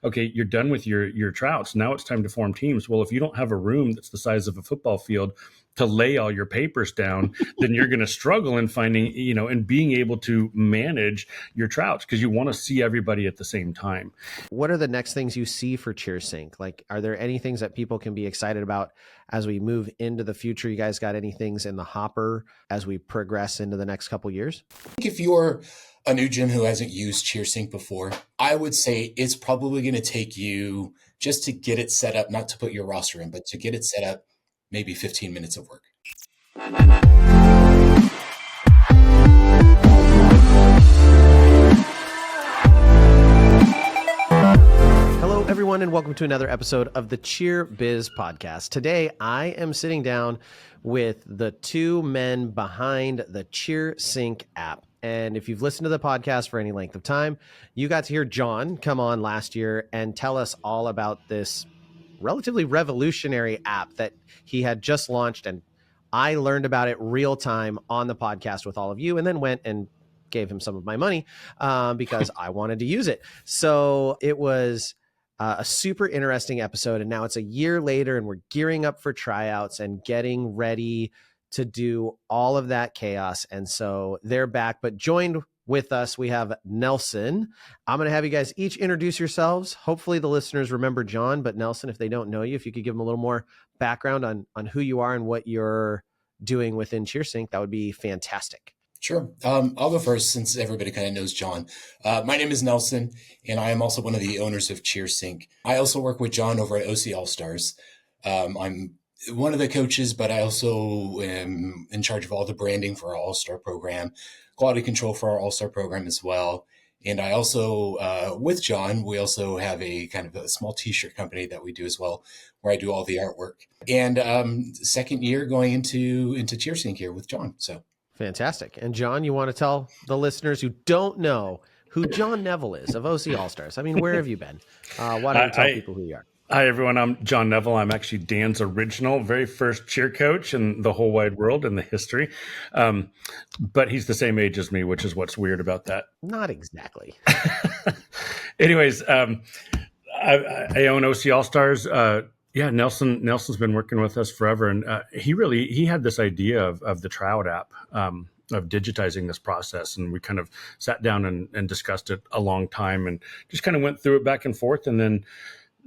okay, you're done with your tryouts. Now it's time to form teams. Well, if you don't have a room that's the size of a football field to lay all your papers down, then you're going to struggle in finding, and being able to manage your tryouts because you want to see everybody at the same time. What are the next things you see for Cheersync? Like, are there any things that people can be excited about as we move into the future? You guys got any things in the hopper as we progress into the next couple years? If you're a new gym who hasn't used Cheersync before, I would say it's probably going to take you just to get it set up, not to put your roster in, but to get it set up, maybe 15 minutes of work. Hello, everyone, and welcome to another episode of the Cheer Biz Podcast. Today, I am sitting down with the two men behind the Cheersync app. And if you've listened to the podcast for any length of time, you got to hear John come on last year and tell us all about this relatively revolutionary app that he had just launched. And I learned about it real time on the podcast with all of you, and then went and gave him some of my money because I wanted to use it. So it was a super interesting episode. And now it's a year later and we're gearing up for tryouts and getting ready to do all of that chaos. And so they're back, but joined with us, we have Nelson. I'm going to have you guys each introduce yourselves. Hopefully the listeners remember John, but Nelson, if they don't know you, if you could give them a little more background on who you are and what you're doing within Cheersync, that would be fantastic. Sure. I'll go first since everybody kind of knows John. My name is Nelson, and I am also one of the owners of Cheersync. I also work with John over at OC All-Stars. I'm one of the coaches, but I also am in charge of all the branding for our All-Star program, quality control for our All-Star program as well. And I also, with John, we also have a kind of a small t-shirt company that we do as well, where I do all the artwork. And second year going into Cheersync here with John. So fantastic. And John, you want to tell the listeners who don't know who John Neville is of OC All-Stars? I mean, where have you been? Why don't you tell people who you are? Hi, everyone. I'm John Neville. I'm actually Dan's original, very first cheer coach in the whole wide world in the history. But he's the same age as me, which is what's weird about that. Not exactly. Anyways, I own OC All-Stars. Nelson's been working with us forever. And he had this idea of the tryout app, of digitizing this process. And we kind of sat down and discussed it a long time and just kind of went through it back and forth, and then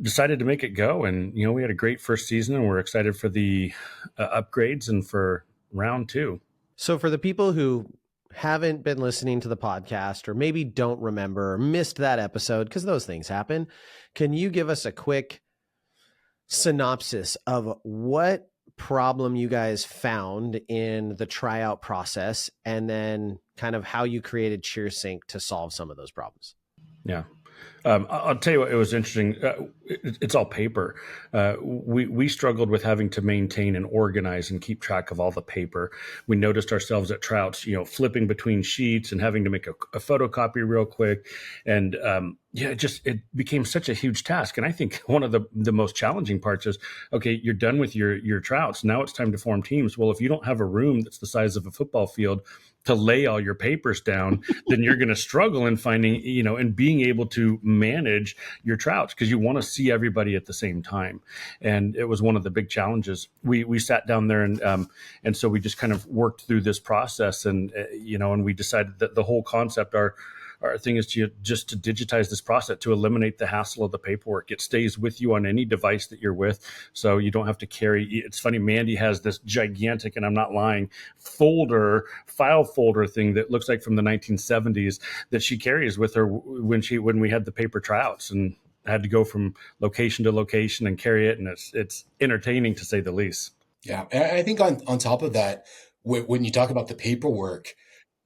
decided to make it go. And, we had a great first season, and we're excited for the upgrades and for round 2. So for the people who haven't been listening to the podcast or maybe don't remember or missed that episode, because those things happen, can you give us a quick synopsis of what problem you guys found in the tryout process, and then kind of how you created Cheersync to solve some of those problems? Yeah. I'll tell you what, it was interesting. It's all paper. We struggled with having to maintain and organize and keep track of all the paper. We noticed ourselves at tryouts, flipping between sheets and having to make a photocopy real quick. And it became such a huge task. And I think one of the most challenging parts is, okay, you're done with your tryouts. Now it's time to form teams. Well, if you don't have a room that's the size of a football field to lay all your papers down, then you're going to struggle in finding, and being able to manage your tryouts because you want to see everybody at the same time. And it was one of the big challenges. We sat down there and so we just kind of worked through this process, and and we decided that the whole concept, our thing is to digitize this process, to eliminate the hassle of the paperwork. It stays with you on any device that you're with, so you don't have to carry. It's funny, Mandy has this gigantic, and I'm not lying, file folder thing that looks like from the 1970s that she carries with her when we had the paper tryouts, and had to go from location to location and carry it, and it's entertaining to say the least. Yeah, and I think on top of that, when you talk about the paperwork,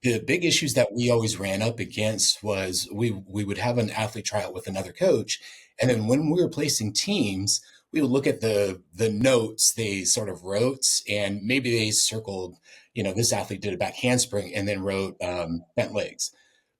the big issues that we always ran up against was we would have an athlete try out with another coach. And then when we were placing teams, we would look at the notes they sort of wrote, and maybe they circled, this athlete did a back handspring and then wrote bent legs.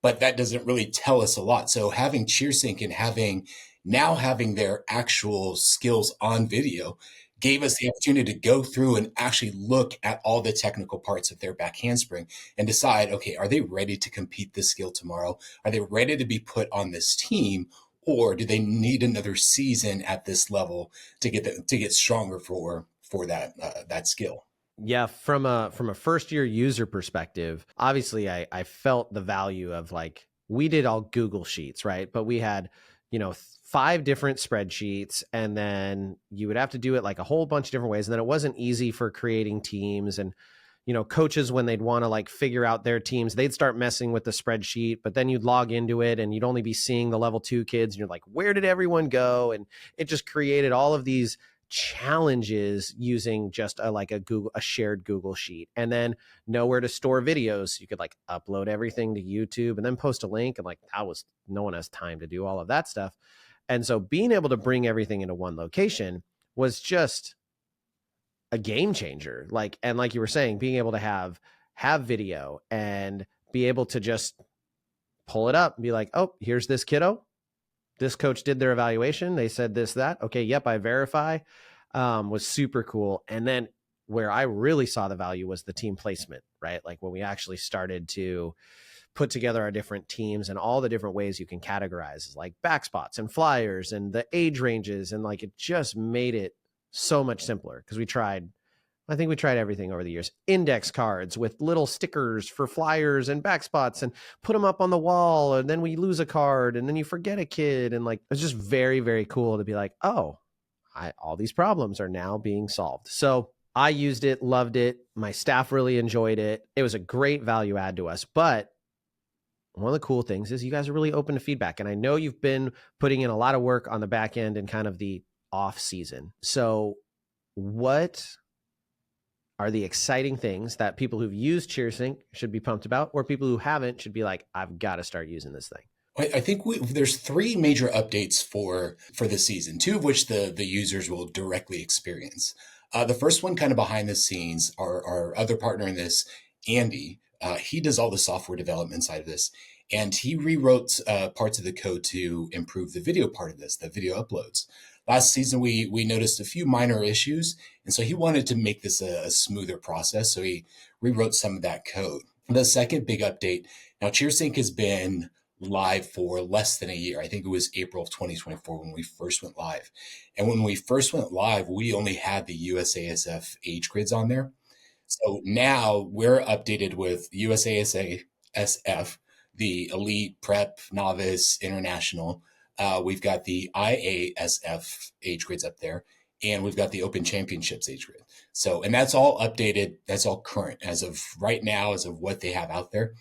But that doesn't really tell us a lot. So having Cheersync and having their actual skills on video gave us the opportunity to go through and actually look at all the technical parts of their back handspring and decide, okay, are they ready to compete this skill tomorrow? Are they ready to be put on this team? or do they need another season at this level to get stronger for that skill? Yeah, from a first year user perspective, obviously I felt the value of like, we did all Google Sheets, right? But we had, 5 different spreadsheets, and then you would have to do it like a whole bunch of different ways. And then it wasn't easy for creating teams, and coaches, when they'd want to like figure out their teams, they'd start messing with the spreadsheet, but then you'd log into it and you'd only be seeing the level 2 kids, and you're like, where did everyone go? And it just created all of these challenges using just a shared Google sheet, and then nowhere to store videos. You could like upload everything to YouTube and then post a link, and like no one has time to do all of that stuff. And so being able to bring everything into one location was just a game changer. And like you were saying, being able to have video and be able to just pull it up and be like, oh, here's this kiddo. This coach did their evaluation. They said this, that. Okay, yep, I verify. Was super cool. And then where I really saw the value was the team placement, right? Like when we actually started to put together our different teams and all the different ways you can categorize, like back spots and flyers and the age ranges. And like, it just made it so much simpler, because I think we tried everything over the years. Index cards with little stickers for flyers and back spots, and put them up on the wall, and then we lose a card, and then you forget a kid. And like, it's just very, very cool to be like, oh, all these problems are now being solved. So I used it, loved it. My staff really enjoyed it. It was a great value add to us. But one of the cool things is you guys are really open to feedback. And I know you've been putting in a lot of work on the back end and kind of the off season. So what are the exciting things that people who've used Cheersync should be pumped about, or people who haven't should be like, I've got to start using this thing? I think there's 3 major updates for the season, 2 of which the users will directly experience. The first one, kind of behind the scenes, our other partner in this, Andy, he does all the software development side of this, and he rewrote parts of the code to improve the video part of this, the video uploads. Last season, we noticed a few minor issues, and so he wanted to make this a smoother process, so he rewrote some of that code. The second big update, now Cheersync has been live for less than a year. I think it was April of 2024 when we first went live. And when we first went live, we only had the USASF age grids on there. So now we're updated with USASF, the Elite, Prep, Novice, International. We've got the IASF age grids up there, and we've got the Open Championships age grid. So, and that's all updated. That's all current as of right now, as of what they have out there.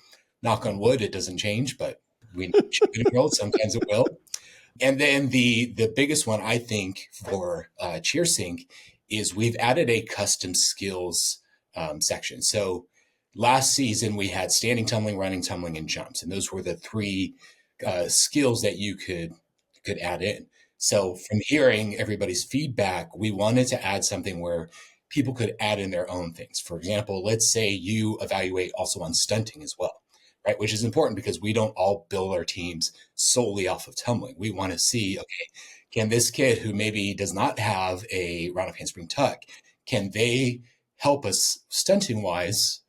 Knock on wood, it doesn't change, but we know in the world, sometimes it will. And then the biggest one, I think, for Cheersync is we've added a custom skills section. So last season we had standing tumbling, running tumbling, and jumps, and those were the 3 skills that you could add in. So from hearing everybody's feedback, we wanted to add something where people could add in their own things. For example, let's say you evaluate also on stunting as well, right? Which is important because we don't all build our teams solely off of tumbling. We want to see, okay, can this kid who maybe does not have a round of handspring tuck, can they help us stunting wise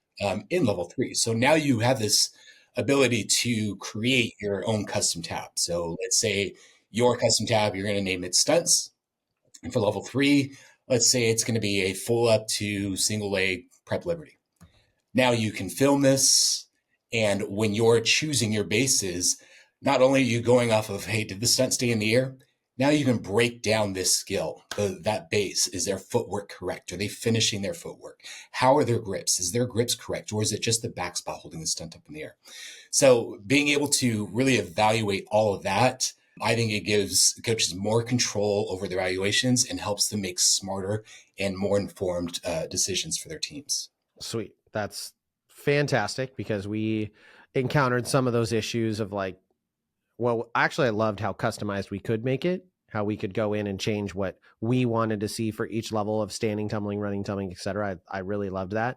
in level 3? So now you have this ability to create your own custom tab. So let's say your custom tab, you're going to name it stunts. And for level 3, let's say it's going to be a full up to single leg prep liberty. Now you can film this, and when you're choosing your bases, not only are you going off of, hey, did the stunt stay in the air? Now you can break down this skill, that base. Is their footwork correct? Are they finishing their footwork? How are their grips? Is their grips correct? Or is it just the back spot holding the stunt up in the air? So being able to really evaluate all of that, I think it gives coaches more control over their evaluations and helps them make smarter and more informed decisions for their teams. Sweet. That's fantastic, because we encountered some of those issues of like, well, actually, I loved how customized we could make it, how we could go in and change what we wanted to see for each level of standing, tumbling, running, tumbling, et cetera. I really loved that.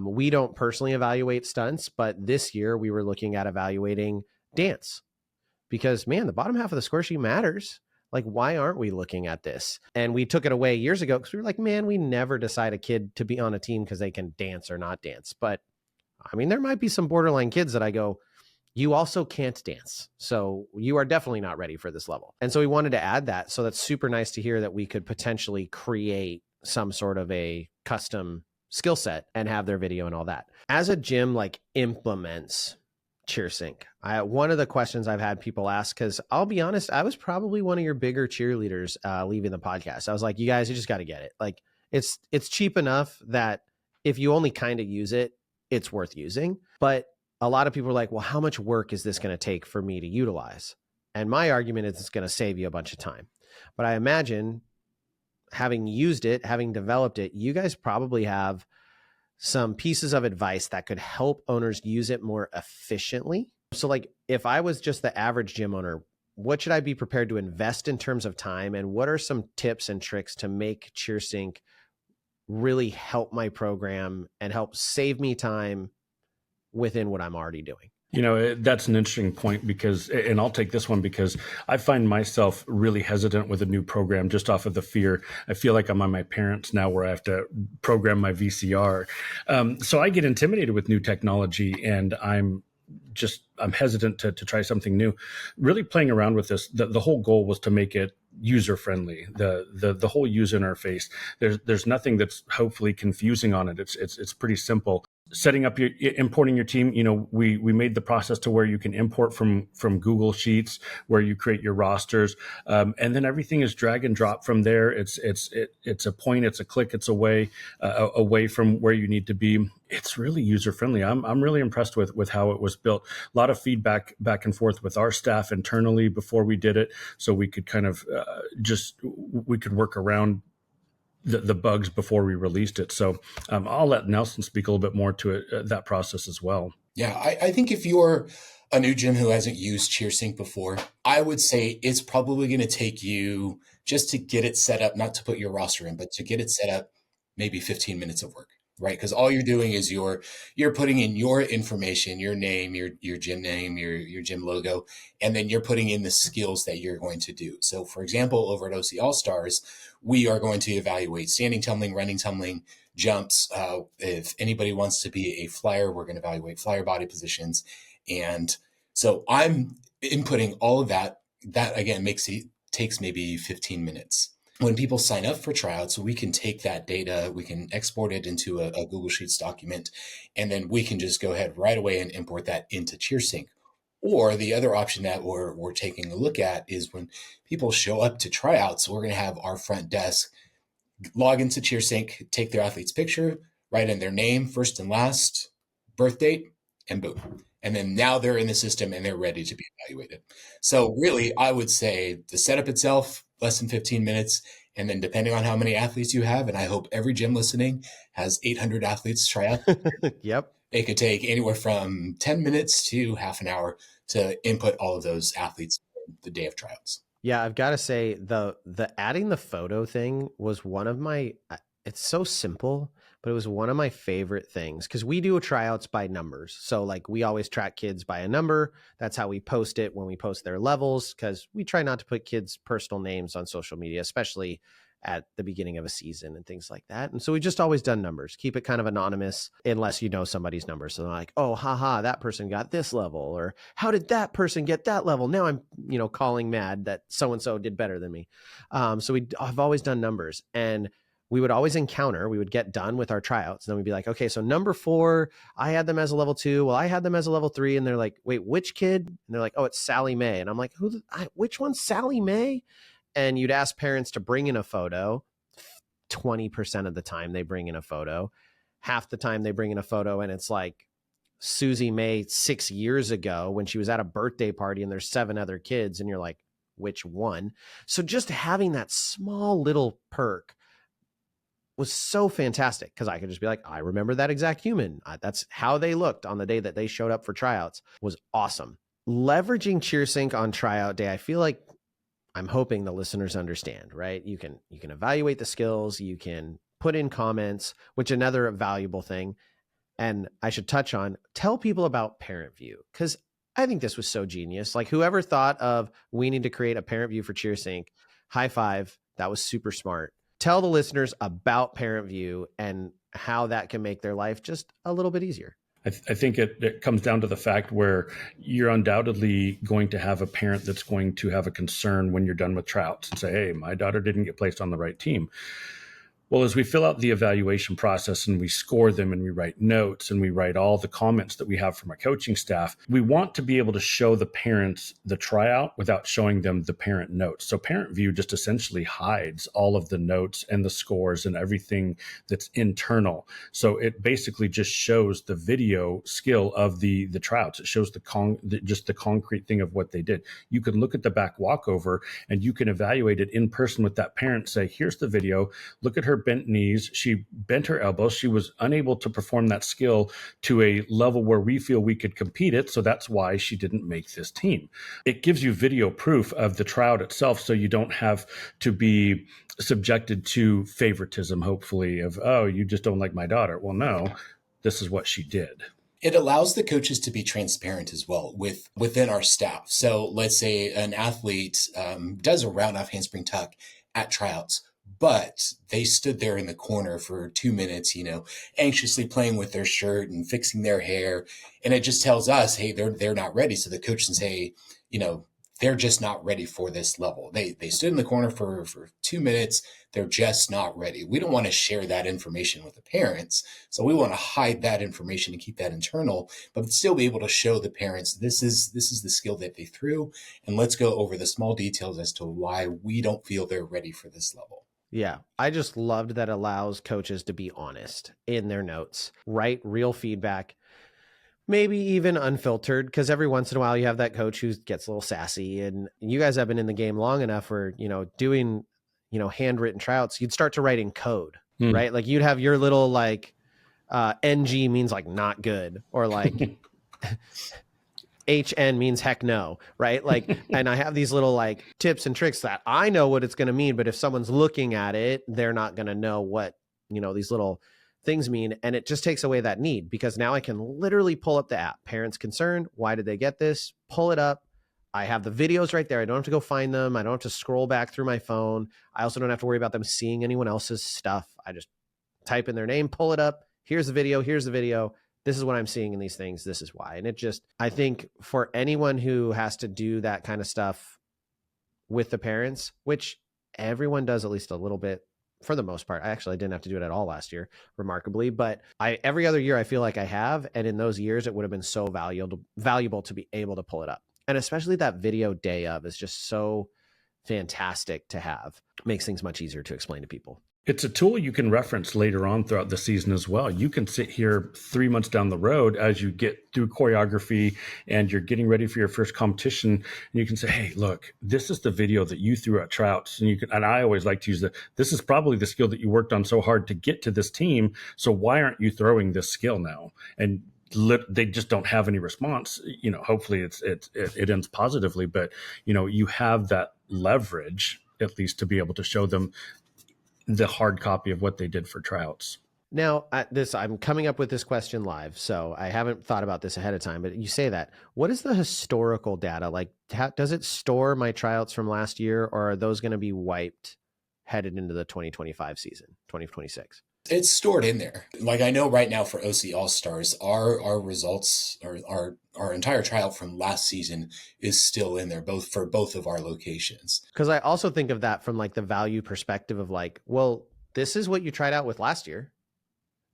We don't personally evaluate stunts, but this year we were looking at evaluating dance, because, man, the bottom half of the score sheet matters. Like, why aren't we looking at this? And we took it away years ago because we were like, man, we never decide a kid to be on a team because they can dance or not dance. But I mean, there might be some borderline kids that I go, you also can't dance. So you are definitely not ready for this level. And so we wanted to add that. So that's super nice to hear that we could potentially create some sort of a custom skill set and have their video and all that. As a gym like implements Cheersync, one of the questions I've had people ask, because I'll be honest, I was probably one of your bigger cheerleaders leaving the podcast. I was like, you guys, you just got to get it. Like it's cheap enough that if you only kind of use it, it's worth using. But a lot of people are like, well, how much work is this going to take for me to utilize? And my argument is it's going to save you a bunch of time. But I imagine having used it, having developed it, you guys probably have some pieces of advice that could help owners use it more efficiently. So like if I was just the average gym owner, what should I be prepared to invest in terms of time? And what are some tips and tricks to make Cheersync really help my program and help save me time within what I'm already doing? You know, that's an interesting point because, and I'll take this one because I find myself really hesitant with a new program just off of the fear. I feel like I'm on my parents now where I have to program my VCR. So I get intimidated with new technology and I'm hesitant to try something new. Really playing around with this, the whole goal was to make it user friendly. The whole user interface. There's nothing that's hopefully confusing on it. It's pretty simple. Setting up importing your team, you know, we made the process to where you can import from Google Sheets, where you create your rosters, and then everything is drag and drop from there. It's a point, it's a click, it's away from where you need to be. It's really user friendly. I'm really impressed with how it was built. A lot of feedback back and forth with our staff internally before we did it, so we could kind of we could work around the bugs before we released it. So I'll let Nelson speak a little bit more to it, that process as well. Yeah, I think if you're a new gym who hasn't used Cheersync before, I would say it's probably going to take you just to get it set up, not to put your roster in, but to get it set up, maybe 15 minutes of work, right? Because all you're doing is you're putting in your information, your name, your gym name, your gym logo, and then you're putting in the skills that you're going to do. So for example, over at OC All Stars, we are going to evaluate standing tumbling, running tumbling, jumps. If anybody wants to be a flyer, we're going to evaluate flyer body positions. And so I'm inputting all of that. That again takes maybe 15 minutes. When people sign up for tryouts, we can take that data, we can export it into a Google Sheets document, and then we can just go ahead right away and import that into Cheersync. Or the other option that we're taking a look at is when people show up to tryouts, we're going to have our front desk log into Cheersync, take their athlete's picture, write in their name, first and last, birth date, and boom. And then now they're in the system and they're ready to be evaluated. So really, I would say the setup itself, less than 15 minutes. And then depending on how many athletes you have, and I hope every gym listening has 800 athletes try out. Yep. It could take anywhere from 10 minutes to half an hour to input all of those athletes the day of tryouts. Yeah, I've got to say the adding the photo thing was one of my, it's so simple, but it was one of my favorite things because we do tryouts by numbers. So like we always track kids by a number. That's how we post it when we post their levels, because we try not to put kids' personal names on social media, especially at the beginning of a season and things like that. And so we've just always done numbers, keep it kind of anonymous unless you know somebody's number. So they're like, oh, haha, that person got this level, or how did that person get that level? Now I'm, calling mad that so-and-so did better than me. So I've always done numbers, and we would always we would get done with our tryouts. And then we'd be like, okay, so number 4, I had them as a level 2. Well, I had them as a level 3. And they're like, wait, which kid? And they're like, oh, it's Sally Mae. And I'm like, which one's Sally Mae? And you'd ask parents to bring in a photo. 20% of the time they bring in a photo. Half the time they bring in a photo and it's like Susie Mae 6 years ago when she was at a birthday party and there's 7 other kids and you're like, which one? So just having that small little perk was so fantastic because I could just be like, I remember that exact human. That's how they looked on the day that they showed up for tryouts. Was awesome. Leveraging Cheersync on tryout day, I feel like I'm hoping the listeners understand, right? You can evaluate the skills, you can put in comments, which another valuable thing. And I should touch on, tell people about Parent View, because I think this was so genius. Like whoever thought of, we need to create a Parent View for Cheersync, high five. That was super smart. Tell the listeners about Parent View and how that can make their life just a little bit easier. I think it comes down to the fact where you're undoubtedly going to have a parent that's going to have a concern when you're done with tryouts and say, hey, my daughter didn't get placed on the right team. Well, as we fill out the evaluation process and we score them and we write notes and we write all the comments that we have from our coaching staff, we want to be able to show the parents the tryout without showing them the parent notes. So Parent View just essentially hides all of the notes and the scores and everything that's internal. So it basically just shows the video skill of the tryouts. It shows just the concrete thing of what they did. You can look at the back walkover and you can evaluate it in person with that parent, say, here's the video, look at her bent knees, she bent her elbows, she was unable to perform that skill to a level where we feel we could compete it, so that's why she didn't make this team. It gives you video proof of the tryout itself, so you don't have to be subjected to favoritism, hopefully, of, oh, you just don't like my daughter. Well, no, this is what she did. It allows the coaches to be transparent as well within our staff. So let's say an athlete does a round off handspring tuck at tryouts, but they stood there in the corner for 2 minutes, anxiously playing with their shirt and fixing their hair. And it just tells us, hey, they're not ready. So the coach can say, they're just not ready for this level. They stood in the corner for 2 minutes. They're just not ready. We don't want to share that information with the parents. So we want to hide that information and keep that internal, but still be able to show the parents, this is the skill that they threw. And let's go over the small details as to why we don't feel they're ready for this level. Yeah, I just loved that it allows coaches to be honest in their notes, write real feedback, maybe even unfiltered, because every once in a while you have that coach who gets a little sassy, and you guys have been in the game long enough where, doing, handwritten tryouts, you'd start to write in code, right? Like you'd have your little NG means like not good, or like HN means heck no, right? Like, and I have these little tips and tricks that I know what it's going to mean, but if someone's looking at it, they're not going to know what, these little things mean. And it just takes away that need, because now I can literally pull up the app. Parents concerned, why did they get this? Pull it up. I have the videos right there. I don't have to go find them. I don't have to scroll back through my phone. I also don't have to worry about them seeing anyone else's stuff. I just type in their name, pull it up. Here's the video. Here's the video. This is what I'm seeing in these things. This is why. And I think for anyone who has to do that kind of stuff with the parents, which everyone does at least a little bit for the most part. I didn't have to do it at all last year, remarkably, but every other year I feel like I have. And in those years, it would have been so valuable to be able to pull it up. And especially that video day of is just so fantastic to have. It makes things much easier to explain to people. It's a tool you can reference later on throughout the season as well. You can sit here 3 months down the road as you get through choreography and you're getting ready for your first competition, and you can say, hey, look, this is the video that you threw at tryouts. And I always like to use this is probably the skill that you worked on so hard to get to this team. So why aren't you throwing this skill now? And they just don't have any response. Hopefully it ends positively, but you have that leverage at least to be able to show them the hard copy of what they did for tryouts. Now, I'm coming up with this question live, so I haven't thought about this ahead of time, but you say that. What is the historical data? Like, does it store my tryouts from last year, or are those going to be wiped headed into the 2025 season, 2026? It's stored in there. Like I know right now for OC All-Stars, our results, or our entire tryout from last season is still in there, for both of our locations. Because I also think of that from the value perspective of well, this is what you tried out with last year,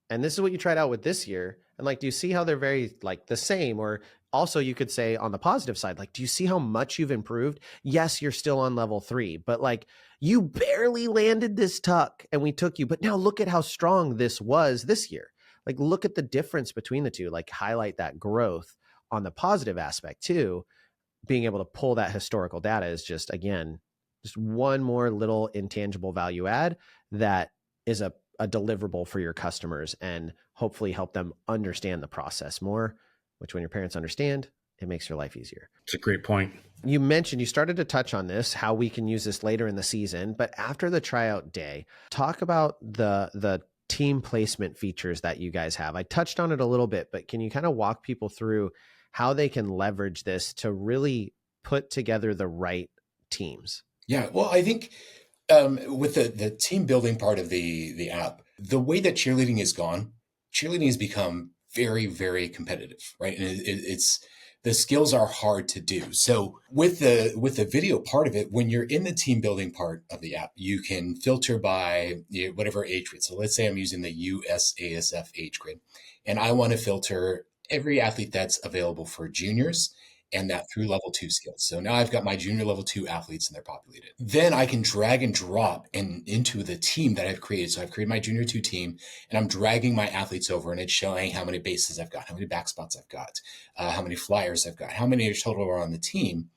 and this is what you tried out with this year. And do you see how they're very the same? Or also you could say on the positive side, do you see how much you've improved? Yes, you're still on level 3, but you barely landed this tuck and we took you, but now look at how strong this was this year. Look at the difference between the two, highlight that growth on the positive aspect too. Being able to pull that historical data is just one more little intangible value add that is a deliverable for your customers, and hopefully help them understand the process more, which when your parents understand, it makes your life easier. It's a great point. You started to touch on this, how we can use this later in the season, but after the tryout day, talk about the team placement features that you guys have. I touched on it a little bit, but can you kind of walk people through how they can leverage this to really put together the right teams? Yeah, well, I think with the team building part of the app, the way that cheerleading is gone, cheerleading has become very, very competitive, right? And it's the skills are hard to do. So with the video part of it, when you're in the team building part of the app, you can filter by whatever age grid. So let's say I'm using the USASF age grid, and I want to filter every athlete that's available for juniors and that through level 2 skills. So now I've got my junior level 2 athletes and they're populated. Then I can drag and drop into the team that I've created. So I've created my junior 2 team and I'm dragging my athletes over and it's showing how many bases I've got, how many back spots I've got, how many flyers I've got, how many total are on the team.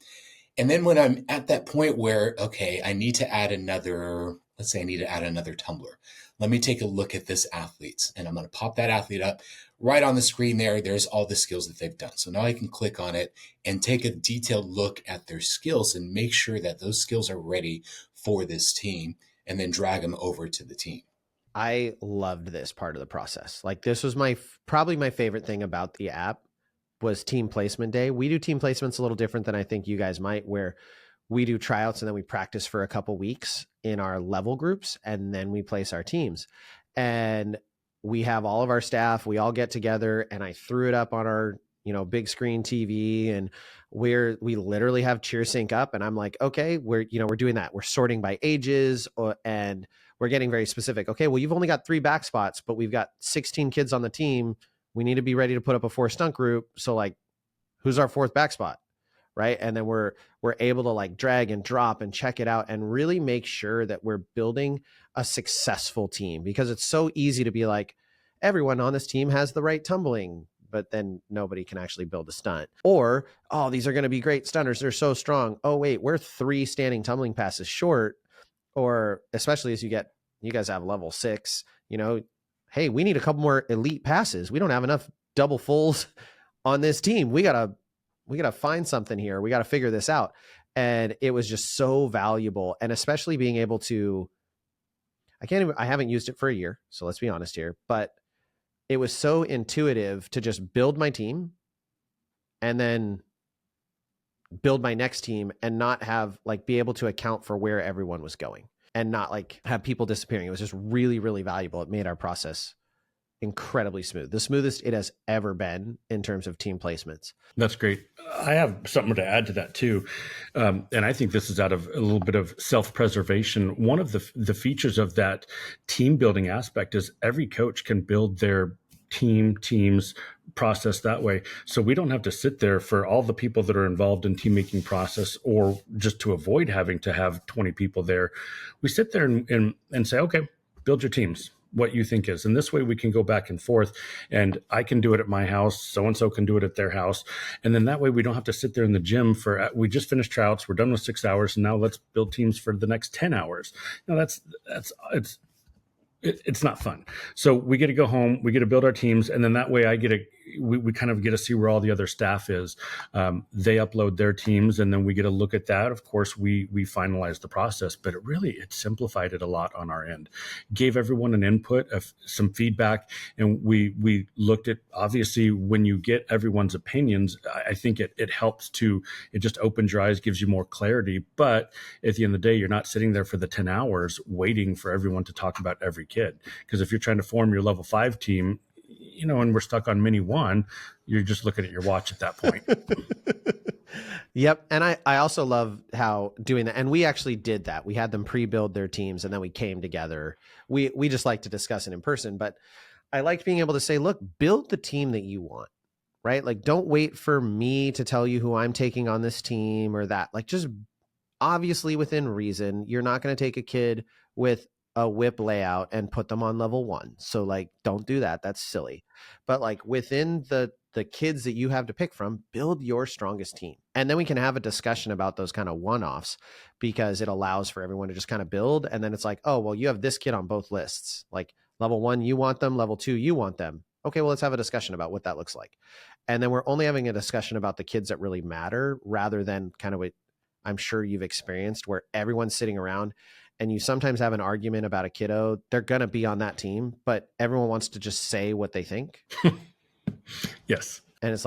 And then when I'm at that point where, okay, I need to add another, let's say I need to add another tumbler. Let me take a look at this athlete and I'm going to pop that athlete up right on the screen there. There's all the skills that they've done. So now I can click on it and take a detailed look at their skills and make sure that those skills are ready for this team and then drag them over to the team. I loved this part of the process. Like this was probably my favorite thing about the app was team placement day. We do team placements a little different than I think you guys might, where we do tryouts and then we practice for a couple weeks in our level groups and then we place our teams. And we have all of our staff, we all get together and I threw it up on our, big screen TV and we literally have Cheersync up and I'm like, okay, we're doing that. We're sorting by ages and we're getting very specific. Okay, well, you've only got 3 back spots, but we've got 16 kids on the team. We need to be ready to put up a 4 stunt group. So like, who's our 4th back spot? Right. And then we're able to like drag and drop and check it out and really make sure that we're building a successful team, because it's so easy to be like, everyone on this team has the right tumbling, but then nobody can actually build a stunt. Or, oh, these are going to be great stunters. They're so strong. Oh, wait, we're 3 standing tumbling passes short. Or especially as you guys have level 6, hey, we need a couple more elite passes. We don't have enough double fulls on this team. We gotta find something here. We gotta figure this out. And it was just so valuable. And especially being able to, I haven't used it for a year, so let's be honest here, but it was so intuitive to just build my team and then build my next team and not have be able to account for where everyone was going and not have people disappearing. It was just really, really valuable. It made our process incredibly smooth, the smoothest it has ever been in terms of team placements. That's great. I have something to add to that too. And I think this is out of a little bit of self-preservation. One of the features of that team building aspect is every coach can build their teams process that way. So we don't have to sit there for all the people that are involved in team making process, or just to avoid having to have 20 people there. We sit there and say, okay, build your teams, what you think is. And this way we can go back and forth, and I can do it at my house. So-and-so can do it at their house. And then that way we don't have to sit there in the gym we just finished tryouts. We're done with 6 hours. And now let's build teams for the next 10 hours. Now it's not fun. So we get to go home, we get to build our teams, and then that way we kind of get to see where all the other staff is. They upload their teams, and then we get to look at that. Of course, we finalize the process, but it simplified it a lot on our end. Gave everyone an input of some feedback, and we looked at, obviously, when you get everyone's opinions, I think it helps it just opens your eyes, gives you more clarity. But at the end of the day, you're not sitting there for the 10 hours waiting for everyone to talk about every kid. Because if you're trying to form your level 5 team, and we're stuck on mini 1, you're just looking at your watch at that point. Yep. And I also love how doing that. And we actually did that. We had them pre-build their teams and then we came together. We just like to discuss it in person, but I liked being able to say, look, build the team that you want, right? Like, don't wait for me to tell you who I'm taking on this team or that. Like, just obviously within reason, you're not going to take a kid with a whip layout and put them on level 1. So don't do that. That's silly. But within the kids that you have to pick from, build your strongest team. And then we can have a discussion about those kind of one-offs, because it allows for everyone to just kind of build. And then it's oh, well, you have this kid on both lists. Level 1, you want them. Level 2, you want them. Okay, well, let's have a discussion about what that looks like. And then we're only having a discussion about the kids that really matter, rather than kind of what I'm sure you've experienced, where everyone's sitting around and you sometimes have an argument about a kiddo. They're going to be on that team, but everyone wants to just say what they think. Yes. And it's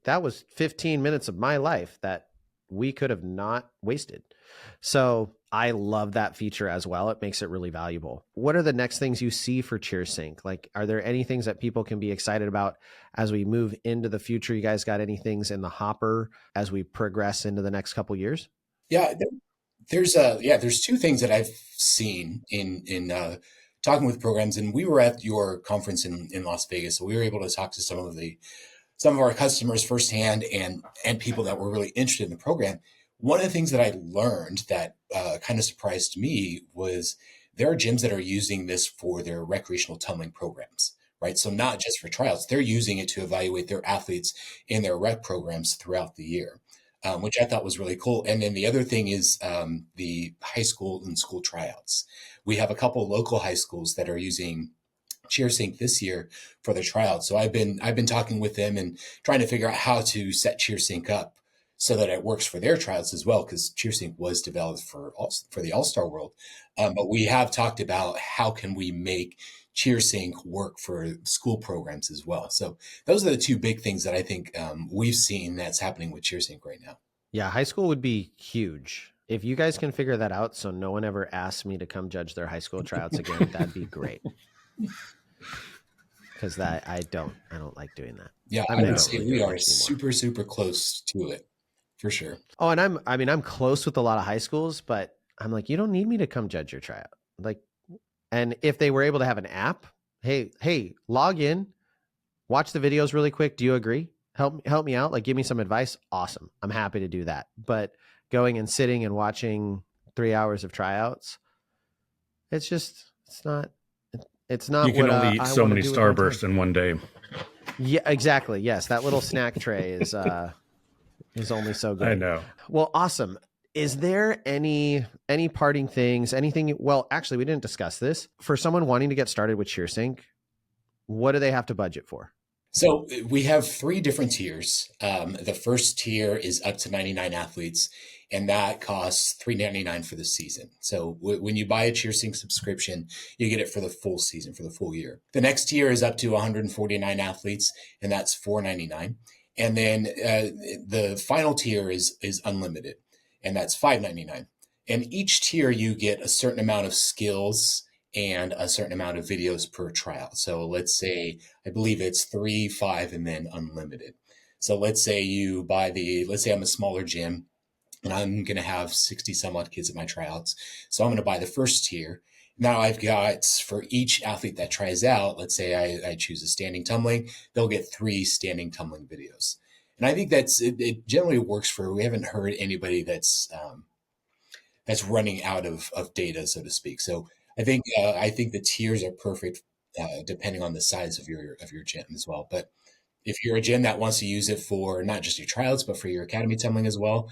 that was 15 minutes of my life that we could have not wasted. So I love that feature as well. It makes it really valuable. What are the next things you see for Cheersync? Like, are there any things that people can be excited about as we move into the future? You guys got any things in the hopper as we progress into the next couple years? Yeah, there's two things that I've seen in talking with programs, and we were at your conference in Las Vegas, so we were able to talk to some of our customers firsthand and people that were really interested in the program. One of the things that I learned that kind of surprised me was there are gyms that are using this for their recreational tumbling programs, right? So not just for tryouts, they're using it to evaluate their athletes in their rec programs throughout the year, which I thought was really cool. And then the other thing is the high school and school tryouts. We have a couple local high schools that are using Cheersync this year for the tryouts. So I've been talking with them and trying to figure out how to set Cheersync up so that it works for their tryouts as well, because Cheersync was developed for the All-Star World. But we have talked about how can we make Cheersync work for school programs as well. So those are the two big things that I think we've seen that's happening with Cheersync right now. Yeah, high school would be huge. If you guys can figure that out so no one ever asks me to come judge their high school tryouts again, that'd be great. Because that I don't like doing that. Yeah, I would say we are super close to it for sure. Oh, and I'm close with a lot of high schools, but I'm like, you don't need me to come judge your tryout. Like, and if they were able to have an app, hey, log in, watch the videos really quick. Do you agree? Help me out. Like, give me some advice. Awesome. I'm happy to do that. But going and sitting and watching 3 hours of tryouts, it's not. You can only eat so many Starbursts in one day. Yeah, exactly. Yes, that little snack tray is only so good. I know. Well, awesome. Is there any parting things? Anything? Well, actually, we didn't discuss this. For someone wanting to get started with Cheersync, what do they have to budget for? So we have 3 different tiers. The first tier is up to 99 athletes, and that costs $3.99 for the season. So when you buy a Cheersync subscription, you get it for the full season, for the full year. The next tier is up to 149 athletes, and that's $4.99. And then the final tier is unlimited, and that's $5.99. And each tier you get a certain amount of skills and a certain amount of videos per tryout. So let's say, I believe it's 3, 5, and then unlimited. So let's say let's say I'm a smaller gym and I'm going to have 60 some odd kids at my tryouts. So I'm going to buy the first tier. Now I've got, for each athlete that tries out, let's say I choose a standing tumbling, they'll get 3 standing tumbling videos. And I think it generally works we haven't heard anybody that's running out of data, so to speak. So I think the tiers are perfect depending on the size of your gym as well. But if you're a gym that wants to use it for not just your tryouts, but for your academy tumbling as well,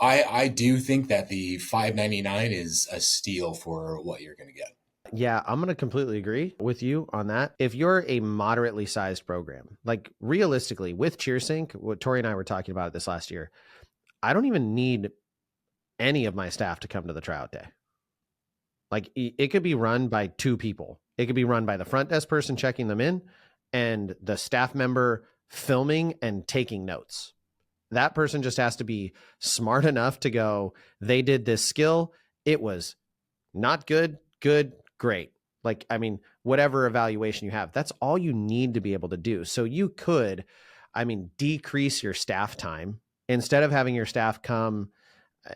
I do think that the $5.99 is a steal for what you're going to get. Yeah, I'm going to completely agree with you on that. If you're a moderately sized program, like realistically with Cheersync, what Tori and I were talking about this last year, I don't even need any of my staff to come to the tryout day. Like, it could be run by 2 people. It could be run by the front desk person checking them in and the staff member filming and taking notes. That person just has to be smart enough to go, they did this skill. It was not good, great. Like, I mean, whatever evaluation you have, that's all you need to be able to do. So you could, decrease your staff time instead of having your staff come.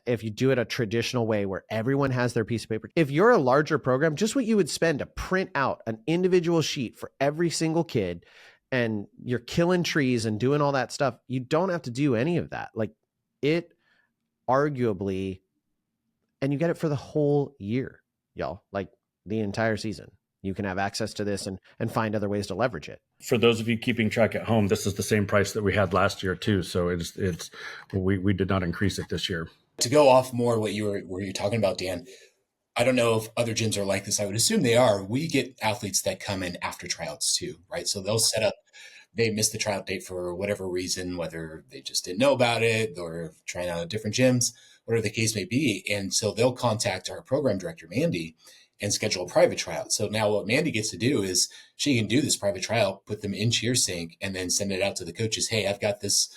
If you do it a traditional way where everyone has their piece of paper, if you're a larger program, just what you would spend to print out an individual sheet for every single kid, and you're killing trees and doing all that stuff, you don't have to do any of that. Like, it arguably, and you get it for the whole year, y'all, like the entire season. You can have access to this and find other ways to leverage it. For those of you keeping track at home, this is the same price that we had last year too. So we did not increase it this year. To go off more what you were talking about, Dan, I don't know if other gyms are like this. I would assume they are. We get athletes that come in after tryouts too, right? So they'll set up, they missed the tryout date for whatever reason, whether they just didn't know about it or trying out at different gyms, whatever the case may be. And so they'll contact our program director, Mandy, and schedule a private tryout. So now what Mandy gets to do is she can do this private tryout, put them in Cheersync, and then send it out to the coaches. Hey, I've got this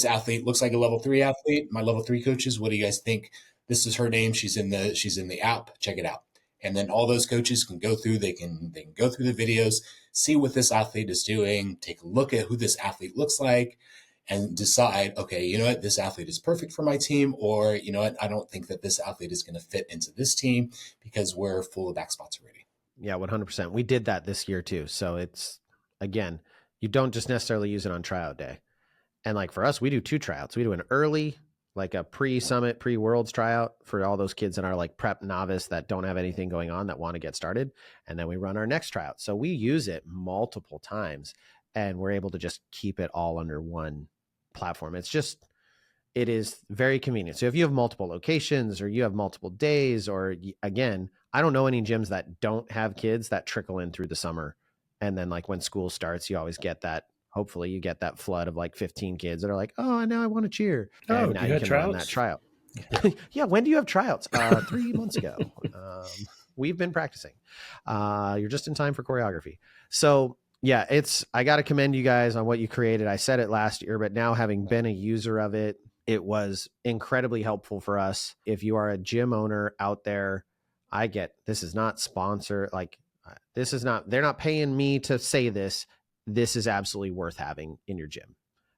athlete, looks like a level 3 athlete. My level 3 coaches, what do you guys think this is her name. She's in the app. Check it out. And then all those coaches can go through, they can go through the videos, see what this athlete is doing, take a look at who this athlete looks like, and decide, okay, you know what, this athlete is perfect for my team, or you know what, I don't think that this athlete is going to fit into this team because we're full of back spots already. Yeah, 100%. We did that this year too. So it's, again, you don't just necessarily use it on tryout day. And like for us, we do 2 tryouts. We do an early, like a pre-summit, pre-worlds tryout for all those kids in our like prep novice that don't have anything going on that want to get started. And then we run our next tryout. So we use it multiple times and we're able to just keep it all under one platform. It is very convenient. So if you have multiple locations or you have multiple days, or again, I don't know any gyms that don't have kids that trickle in through the summer. And then like when school starts, you always get that, hopefully you get that flood of like 15 kids that are like, oh, now I want to cheer. Oh, and now you can run that tryout. Yeah. When do you have tryouts? 3 months ago. We've been practicing. You're just in time for choreography. So yeah, I got to commend you guys on what you created. I said it last year, but now having been a user of it, it was incredibly helpful for us. If you are a gym owner out there, this is not sponsor. Like they're not paying me to say this. This is absolutely worth having in your gym.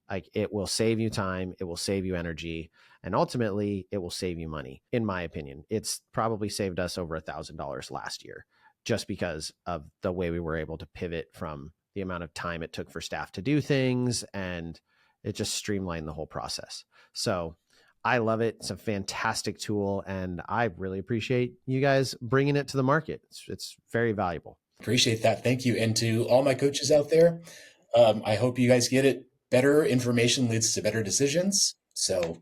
Like it will save you time. It will save you energy. And ultimately it will save you money. In my opinion, it's probably saved us over $1,000 last year just because of the way we were able to pivot from the amount of time it took for staff to do things, and it just streamlined the whole process. So I love it. It's a fantastic tool, and I really appreciate you guys bringing it to the market. It's very valuable. Appreciate that. Thank you. And to all my coaches out there, I hope you guys get it. Better information leads to better decisions. So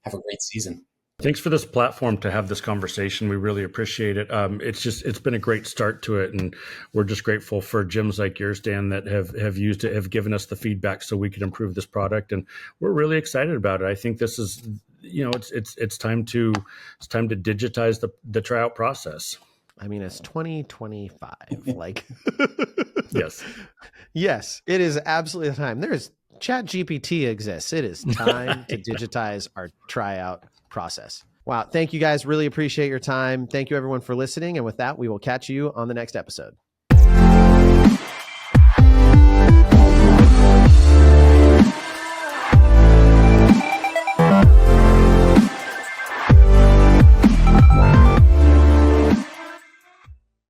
have a great season. Thanks for this platform to have this conversation. We really appreciate it. It's been a great start to it. And we're just grateful for gyms like yours, Dan, that have used it, have given us the feedback so we can improve this product. And we're really excited about it. I think this is, it's time to digitize the tryout process. I mean, it's 2025. Like, yes, it is absolutely the time. There's ChatGPT exists. It is time to digitize our tryout process. Wow. Thank you guys. Really appreciate your time. Thank you everyone for listening. And with that, we will catch you on the next episode.